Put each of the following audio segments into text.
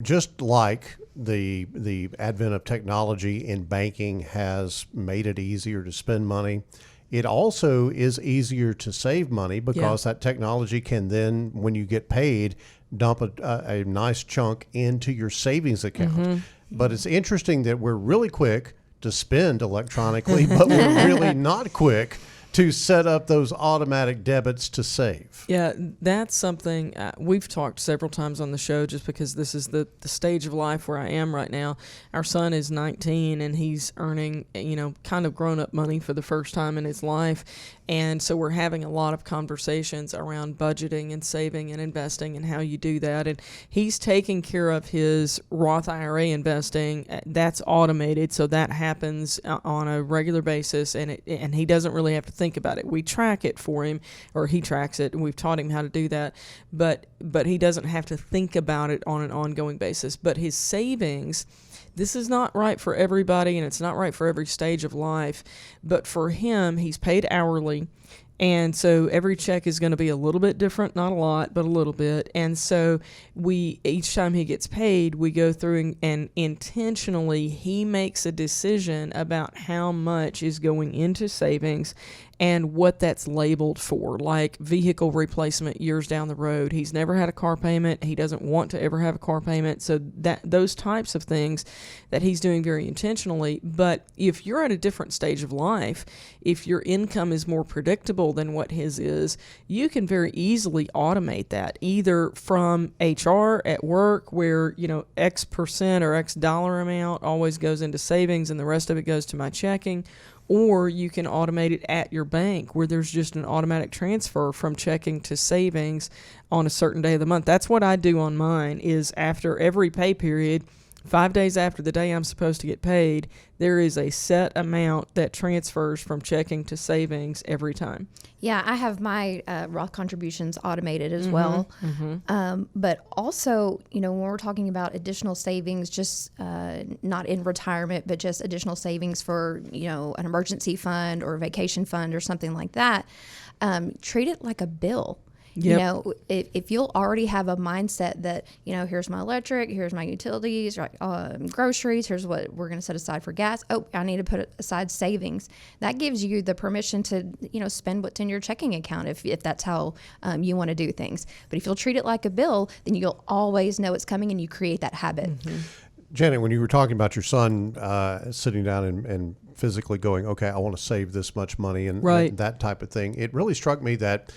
Just like the advent of technology in banking has made it easier to spend money, it also is easier to save money because that technology can then, when you get paid, dump a nice chunk into your savings account. But it's interesting that we're really quick to spend electronically, but we're really not quick to set up those automatic debits to save. Yeah, that's something we've talked several times on the show, just because this is the stage of life where I am right now. Our son is 19 and he's earning, kind of grown-up money for the first time in his life. And so we're having a lot of conversations around budgeting and saving and investing and how you do that. And he's taking care of his Roth IRA investing. That's automated, so that happens on a regular basis, and he doesn't really have to think about it. We track it for him, or he tracks it, and we've taught him how to do that. But he doesn't have to think about it on an ongoing basis. But his savings, this is not right for everybody, and it's not right for every stage of life. But for him, he's paid hourly, and so every check is going to be a little bit different, not a lot, but a little bit. And so each time he gets paid, we go through and intentionally he makes a decision about how much is going into savings and what that's labeled for, like vehicle replacement years down the road. He's never had a car payment. He doesn't want to ever have a car payment. So those types of things that he's doing very intentionally. But if you're at a different stage of life, if your income is more predictable than what his is, you can very easily automate that, either from HR at work, where, X percent or X dollar amount always goes into savings and the rest of it goes to my checking. Or you can automate it at your bank, where there's just an automatic transfer from checking to savings on a certain day of the month. That's what I do on mine, is after every pay period, 5 days after the day I'm supposed to get paid, there is a set amount that transfers from checking to savings every time. Yeah, I have my Roth contributions automated as well. But also, when we're talking about additional savings, just not in retirement, but just additional savings for, an emergency fund or a vacation fund or something like that, treat it like a bill. Yep. If you'll already have a mindset that, here's my electric, here's my utilities, groceries, here's what we're going to set aside for gas. Oh, I need to put aside savings. That gives you the permission to, spend what's in your checking account if that's how you want to do things. But if you'll treat it like a bill, then you'll always know it's coming and you create that habit. Janet, when you were talking about your son sitting down and physically going, okay, I want to save this much money and that type of thing, it really struck me that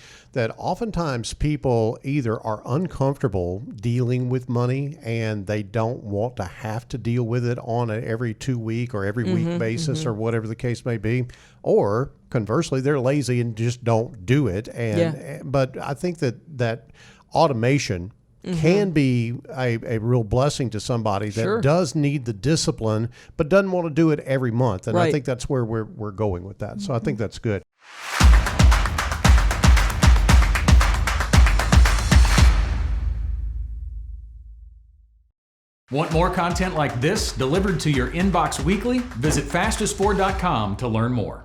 oftentimes people either are uncomfortable dealing with money and they don't want to have to deal with it on an every 2 week or every week basis or whatever the case may be, or conversely, they're lazy and just don't do it. But I think that automation can be a real blessing to somebody that does need the discipline, but doesn't want to do it every month. And I think that's where we're going with that. So I think that's good. Want more content like this delivered to your inbox weekly? Visit fastest4.com to learn more.